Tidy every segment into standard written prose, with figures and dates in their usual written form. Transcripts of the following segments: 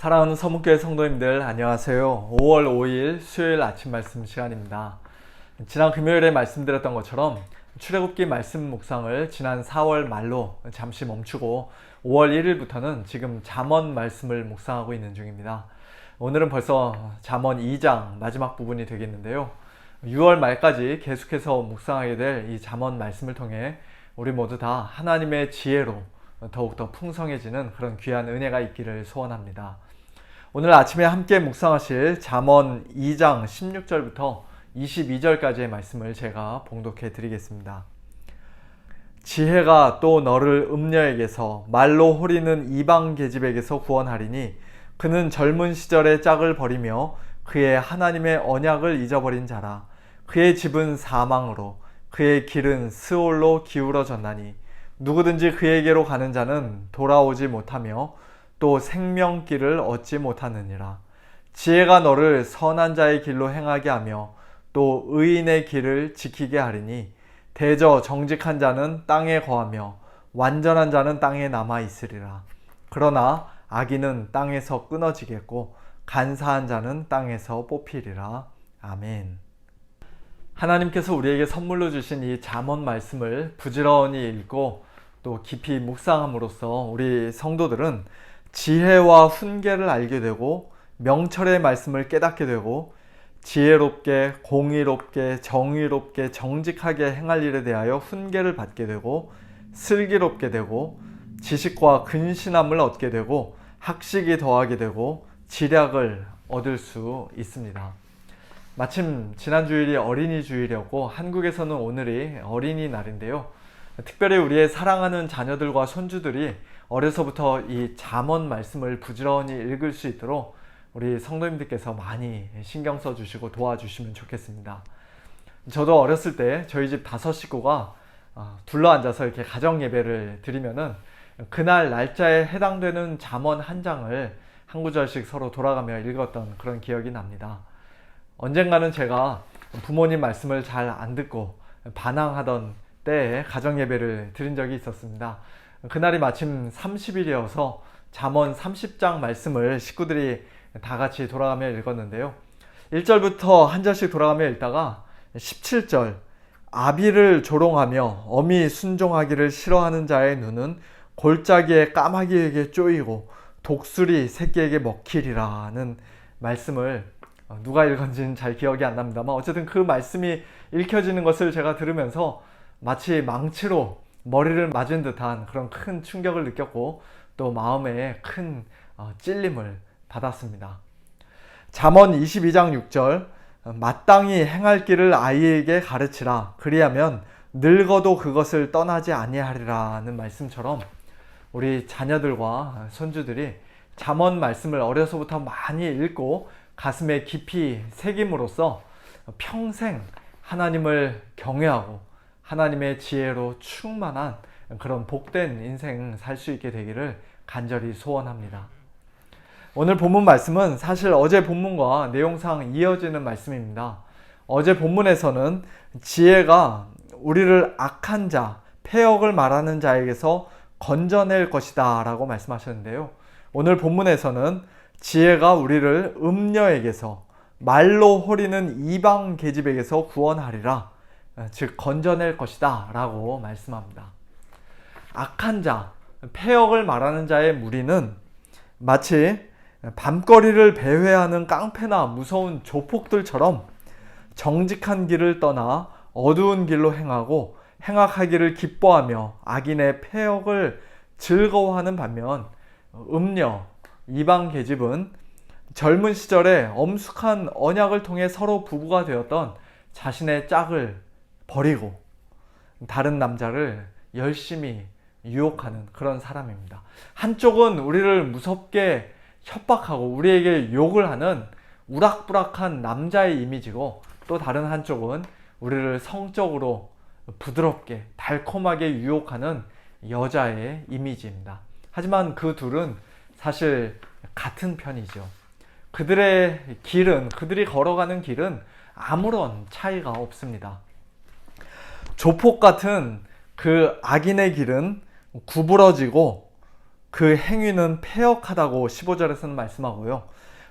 사랑하는 서문교회 성도님들 안녕하세요. 5월 5일 수요일 아침 말씀 시간입니다. 지난 금요일에 말씀드렸던 것처럼 출애굽기 말씀 묵상을 지난 4월 말로 잠시 멈추고 5월 1일부터는 지금 잠언 말씀을 묵상하고 있는 중입니다. 오늘은 벌써 잠언 2장 마지막 부분이 되겠는데요. 6월 말까지 계속해서 묵상하게 될 이 잠언 말씀을 통해 우리 모두 다 하나님의 지혜로 더욱더 풍성해지는 그런 귀한 은혜가 있기를 소원합니다. 오늘 아침에 함께 묵상하실 잠언 2장 16절부터 22절까지의 말씀을 제가 봉독해 드리겠습니다. 지혜가 또 너를 음녀에게서 말로 호리는 이방 계집에게서 구원하리니 그는 젊은 시절의 짝을 버리며 그의 하나님의 언약을 잊어버린 자라. 그의 집은 사망으로 그의 길은 스올로 기울어졌나니 누구든지 그에게로 가는 자는 돌아오지 못하며 또 생명길을 얻지 못하느니라. 지혜가 너를 선한 자의 길로 행하게 하며 또 의인의 길을 지키게 하리니 대저 정직한 자는 땅에 거하며 완전한 자는 땅에 남아 있으리라. 그러나 악인은 땅에서 끊어지겠고 간사한 자는 땅에서 뽑히리라. 아멘. 하나님께서 우리에게 선물로 주신 이 잠언 말씀을 부지런히 읽고 또 깊이 묵상함으로써 우리 성도들은 지혜와 훈계를 알게 되고 명철의 말씀을 깨닫게 되고 지혜롭게 공의롭게 정의롭게 정직하게 행할 일에 대하여 훈계를 받게 되고 슬기롭게 되고 지식과 근신함을 얻게 되고 학식이 더하게 되고 지략을 얻을 수 있습니다. 마침 지난 주일이 어린이 주일이었고 한국에서는 오늘이 어린이날인데요. 특별히 우리의 사랑하는 자녀들과 손주들이 어려서부터 이 잠언 말씀을 부지런히 읽을 수 있도록 우리 성도님들께서 많이 신경 써주시고 도와주시면 좋겠습니다. 저도 어렸을 때 저희 집 5식구가 둘러앉아서 이렇게 가정 예배를 드리면은 그날 날짜에 해당되는 잠언 한 장을 한 구절씩 서로 돌아가며 읽었던 그런 기억이 납니다. 언젠가는 제가 부모님 말씀을 잘 안 듣고 반항하던 때에 가정 예배를 드린 적이 있었습니다. 그날이 마침 30일이어서 잠언 30장 말씀을 식구들이 다 같이 돌아가며 읽었는데요. 1절부터 한 절씩 돌아가며 읽다가 17절 아비를 조롱하며 어미 순종하기를 싫어하는 자의 눈은 골짜기에 까마귀에게 쪼이고 독수리 새끼에게 먹히리라는 말씀을 누가 읽은지는 잘 기억이 안 납니다만 어쨌든 그 말씀이 읽혀지는 것을 제가 들으면서 마치 망치로 머리를 맞은 듯한 그런 큰 충격을 느꼈고 또 마음에 큰 찔림을 받았습니다. 잠언 22장 6절 마땅히 행할 길을 아이에게 가르치라 그리하면 늙어도 그것을 떠나지 아니하리라는 말씀처럼 우리 자녀들과 손주들이 잠언 말씀을 어려서부터 많이 읽고 가슴에 깊이 새김으로써 평생 하나님을 경외하고 하나님의 지혜로 충만한 그런 복된 인생 살 수 있게 되기를 간절히 소원합니다. 오늘 본문 말씀은 사실 어제 본문과 내용상 이어지는 말씀입니다. 어제 본문에서는 지혜가 우리를 악한 자, 패역을 말하는 자에게서 건져낼 것이다 라고 말씀하셨는데요. 오늘 본문에서는 지혜가 우리를 음녀에게서 말로 호리는 이방 계집에게서 구원하리라, 즉 건져낼 것이다 라고 말씀합니다. 악한 자, 패역을 말하는 자의 무리는 마치 밤거리를 배회하는 깡패나 무서운 조폭들처럼 정직한 길을 떠나 어두운 길로 행하고 행악하기를 기뻐하며 악인의 패역을 즐거워하는 반면 음녀, 이방 계집은 젊은 시절에 엄숙한 언약을 통해 서로 부부가 되었던 자신의 짝을 버리고 다른 남자를 열심히 유혹하는 그런 사람입니다. 한쪽은 우리를 무섭게 협박하고 우리에게 욕을 하는 우락부락한 남자의 이미지고 또 다른 한쪽은 우리를 성적으로 부드럽게 달콤하게 유혹하는 여자의 이미지입니다. 하지만 그 둘은 사실 같은 편이죠. 그들의 길은, 그들이 걸어가는 길은 아무런 차이가 없습니다. 조폭 같은 그 악인의 길은 구부러지고 그 행위는 패역하다고 15절에서는 말씀하고요.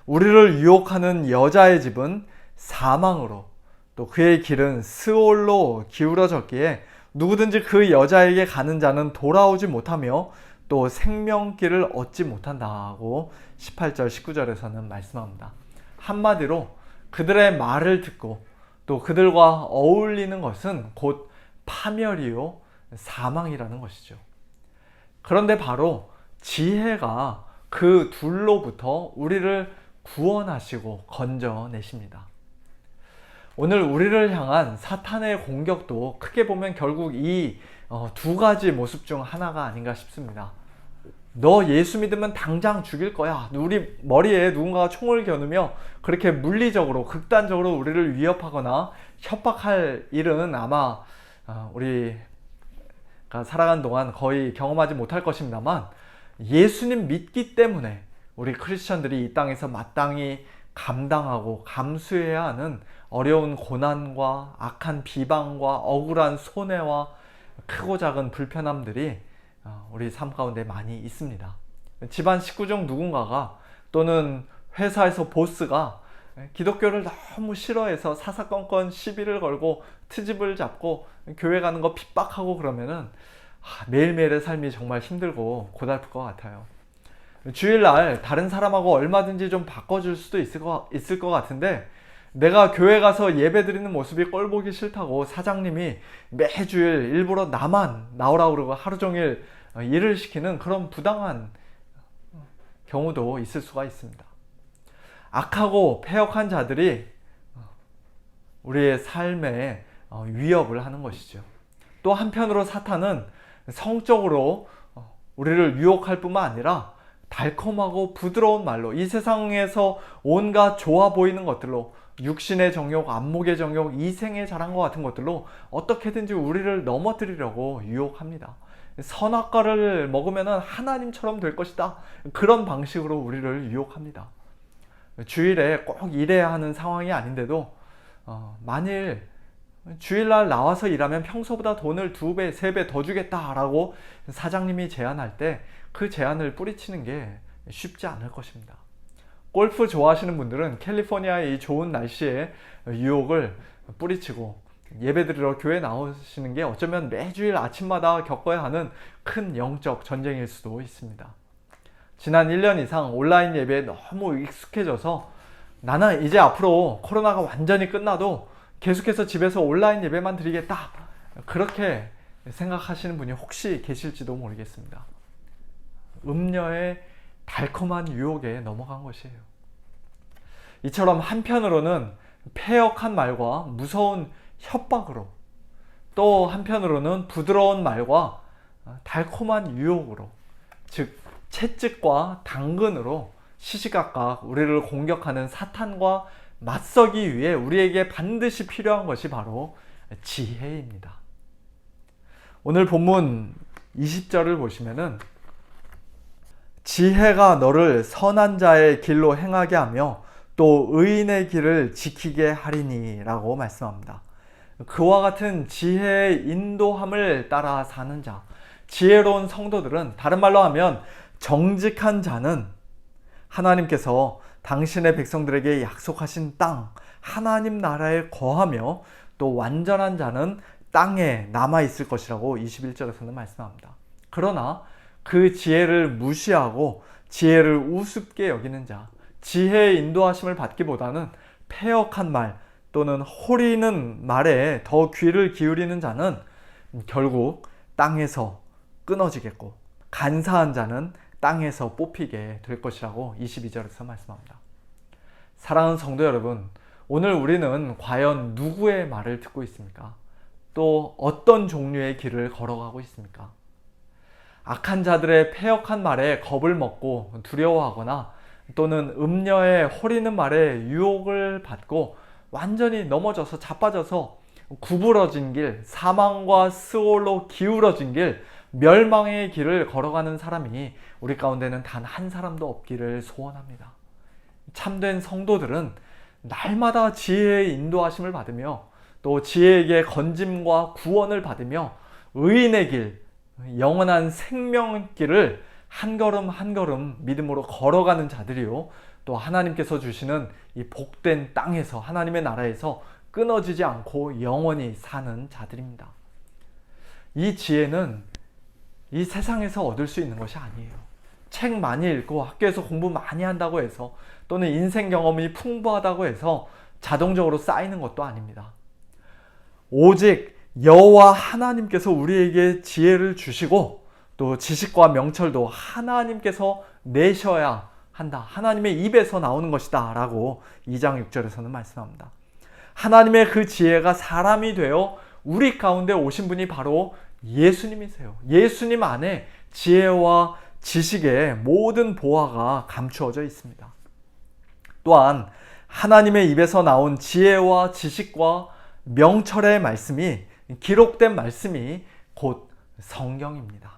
우리를 유혹하는 여자의 집은 사망으로, 또 그의 길은 스올로 기울어졌기에 누구든지 그 여자에게 가는 자는 돌아오지 못하며 또 생명길을 얻지 못한다고 18절 19절에서는 말씀합니다. 한마디로 그들의 말을 듣고 또 그들과 어울리는 것은 곧 파멸이요 사망이라는 것이죠. 그런데 바로 지혜가 그 둘로부터 우리를 구원하시고 건져내십니다. 오늘 우리를 향한 사탄의 공격도 크게 보면 결국 이 두 가지 모습 중 하나가 아닌가 싶습니다. 너 예수 믿으면 당장 죽일 거야. 우리 머리에 누군가가 총을 겨누며 그렇게 물리적으로 극단적으로 우리를 위협하거나 협박할 일은 아마 우리가 살아가는 동안 거의 경험하지 못할 것입니다만, 예수님 믿기 때문에 우리 크리스천들이 이 땅에서 마땅히 감당하고 감수해야 하는 어려운 고난과 악한 비방과 억울한 손해와 크고 작은 불편함들이 우리 삶 가운데 많이 있습니다. 집안 식구 중 누군가가 또는 회사에서 보스가 기독교를 너무 싫어해서 사사건건 시비를 걸고 트집을 잡고 교회 가는 거 핍박하고 그러면은 매일매일의 삶이 정말 힘들고 고달플 것 같아요. 주일날 다른 사람하고 얼마든지 좀 바꿔줄 수도 있을 것 같은데, 내가 교회 가서 예배 드리는 모습이 꼴보기 싫다고 사장님이 매주일 일부러 나만 나오라고 그러고 하루 종일 일을 시키는 그런 부당한 경우도 있을 수가 있습니다. 악하고 패역한 자들이 우리의 삶에 위협을 하는 것이죠. 또 한편으로 사탄은 성적으로 우리를 유혹할 뿐만 아니라 달콤하고 부드러운 말로, 이 세상에서 온갖 좋아 보이는 것들로, 육신의 정욕, 안목의 정욕, 이생의 자랑과 같은 것들로 어떻게든지 우리를 넘어뜨리려고 유혹합니다. 선악과를 먹으면 하나님처럼 될 것이다, 그런 방식으로 우리를 유혹합니다. 주일에 꼭 일해야 하는 상황이 아닌데도 만일 주일날 나와서 일하면 평소보다 돈을 2배, 3배 더 주겠다라고 사장님이 제안할 때 그 제안을 뿌리치는 게 쉽지 않을 것입니다. 골프 좋아하시는 분들은 캘리포니아의 이 좋은 날씨에 유혹을 뿌리치고 예배드리러 교회 나오시는 게 어쩌면 매주일 아침마다 겪어야 하는 큰 영적 전쟁일 수도 있습니다. 지난 1년 이상 온라인 예배에 너무 익숙해져서 나는 이제 앞으로 코로나가 완전히 끝나도 계속해서 집에서 온라인 예배만 드리겠다, 그렇게 생각하시는 분이 혹시 계실지도 모르겠습니다. 음녀의 달콤한 유혹에 넘어간 것이에요. 이처럼 한편으로는 패역한 말과 무서운 협박으로, 또 한편으로는 부드러운 말과 달콤한 유혹으로, 즉 채찍과 당근으로 시시각각 우리를 공격하는 사탄과 맞서기 위해 우리에게 반드시 필요한 것이 바로 지혜입니다. 오늘 본문 20절을 보시면은 지혜가 너를 선한 자의 길로 행하게 하며 또 의인의 길을 지키게 하리니 라고 말씀합니다. 그와 같은 지혜의 인도함을 따라 사는 자, 지혜로운 성도들은, 다른 말로 하면 정직한 자는 하나님께서 당신의 백성들에게 약속하신 땅, 하나님 나라에 거하며 또 완전한 자는 땅에 남아있을 것이라고 21절에서는 말씀합니다. 그러나 그 지혜를 무시하고 지혜를 우습게 여기는 자, 지혜의 인도하심을 받기보다는 패역한 말 또는 호리는 말에 더 귀를 기울이는 자는 결국 땅에서 끊어지겠고, 간사한 자는 땅에서 뽑히게 될 것이라고 22절에서 말씀합니다. 사랑하는 성도 여러분, 오늘 우리는 과연 누구의 말을 듣고 있습니까? 또 어떤 종류의 길을 걸어가고 있습니까? 악한 자들의 패역한 말에 겁을 먹고 두려워하거나 또는 음녀의 호리는 말에 유혹을 받고 완전히 넘어져서 자빠져서 구부러진 길, 사망과 스올로 기울어진 길, 멸망의 길을 걸어가는 사람이 우리 가운데는 단 한 사람도 없기를 소원합니다. 참된 성도들은 날마다 지혜의 인도하심을 받으며 또 지혜에게 건짐과 구원을 받으며 의인의 길, 영원한 생명길을 한 걸음 한 걸음 믿음으로 걸어가는 자들이요, 또 하나님께서 주시는 이 복된 땅에서, 하나님의 나라에서 끊어지지 않고 영원히 사는 자들입니다. 이 지혜는 이 세상에서 얻을 수 있는 것이 아니에요. 책 많이 읽고 학교에서 공부 많이 한다고 해서, 또는 인생 경험이 풍부하다고 해서 자동적으로 쌓이는 것도 아닙니다. 오직 여호와 하나님께서 우리에게 지혜를 주시고, 또 지식과 명철도 하나님께서 내셔야 한다. 하나님의 입에서 나오는 것이다 라고 2장 6절에서는 말씀합니다. 하나님의 그 지혜가 사람이 되어 우리 가운데 오신 분이 바로 예수님이세요. 예수님 안에 지혜와 지식의 모든 보화가 감추어져 있습니다. 또한 하나님의 입에서 나온 지혜와 지식과 명철의 말씀이, 기록된 말씀이 곧 성경입니다.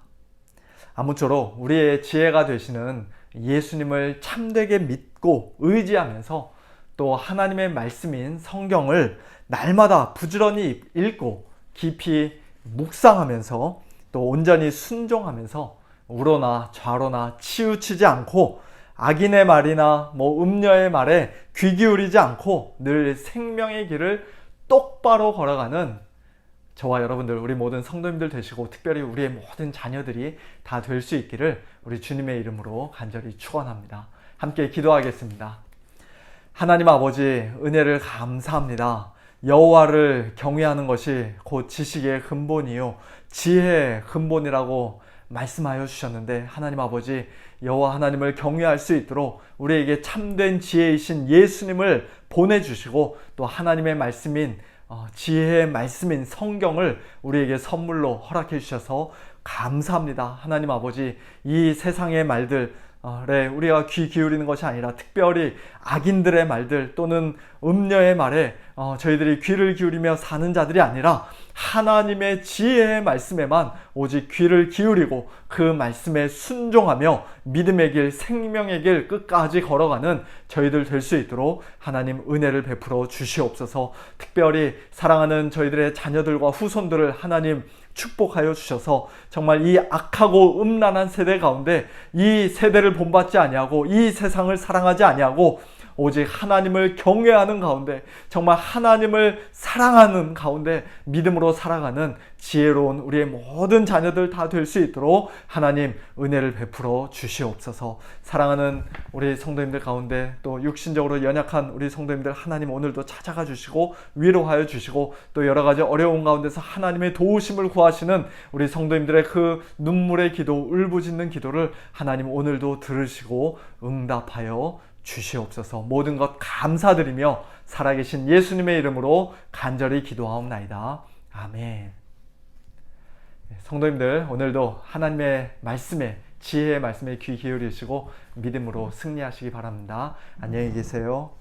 아무쪼록 우리의 지혜가 되시는 예수님을 참되게 믿고 의지하면서, 또 하나님의 말씀인 성경을 날마다 부지런히 읽고 깊이 묵상하면서, 또 온전히 순종하면서 우로나 좌로나 치우치지 않고, 악인의 말이나 음녀의 말에 귀 기울이지 않고 늘 생명의 길을 똑바로 걸어가는 저와 여러분들, 우리 모든 성도님들 되시고, 특별히 우리의 모든 자녀들이 다 될 수 있기를 우리 주님의 이름으로 간절히 축원합니다. 함께 기도하겠습니다. 하나님 아버지, 은혜를 감사합니다. 여호와를 경외하는 것이 곧 지식의 근본이요 지혜의 근본이라고 말씀하여 주셨는데, 하나님 아버지, 여호와 하나님을 경외할 수 있도록 우리에게 참된 지혜이신 예수님을 보내주시고, 또 하나님의 말씀인 지혜의 말씀인 성경을 우리에게 선물로 허락해 주셔서 감사합니다. 하나님 아버지, 이 세상의 말들 우리가 귀 기울이는 것이 아니라, 특별히 악인들의 말들 또는 음녀의 말에 저희들이 귀를 기울이며 사는 자들이 아니라, 하나님의 지혜의 말씀에만 오직 귀를 기울이고 그 말씀에 순종하며 믿음의 길, 생명의 길 끝까지 걸어가는 저희들 될 수 있도록 하나님 은혜를 베풀어 주시옵소서. 특별히 사랑하는 저희들의 자녀들과 후손들을 하나님 축복하여 주셔서, 정말 이 악하고 음란한 세대 가운데 이 세대를 본받지 아니하고 이 세상을 사랑하지 아니하고 오직 하나님을 경외하는 가운데, 정말 하나님을 사랑하는 가운데 믿음으로 살아가는 지혜로운 우리의 모든 자녀들 다 될 수 있도록 하나님 은혜를 베풀어 주시옵소서. 사랑하는 우리 성도님들 가운데, 또 육신적으로 연약한 우리 성도님들 하나님 오늘도 찾아가 주시고 위로하여 주시고, 또 여러 가지 어려운 가운데서 하나님의 도우심을 구하시는 우리 성도님들의 그 눈물의 기도, 울부짖는 기도를 하나님 오늘도 들으시고 응답하여 주시옵소서. 모든 것 감사드리며 살아계신 예수님의 이름으로 간절히 기도하옵나이다. 아멘. 성도님들, 오늘도 하나님의 말씀에, 지혜의 말씀에 귀 기울이시고 믿음으로 승리하시기 바랍니다. 안녕히 계세요.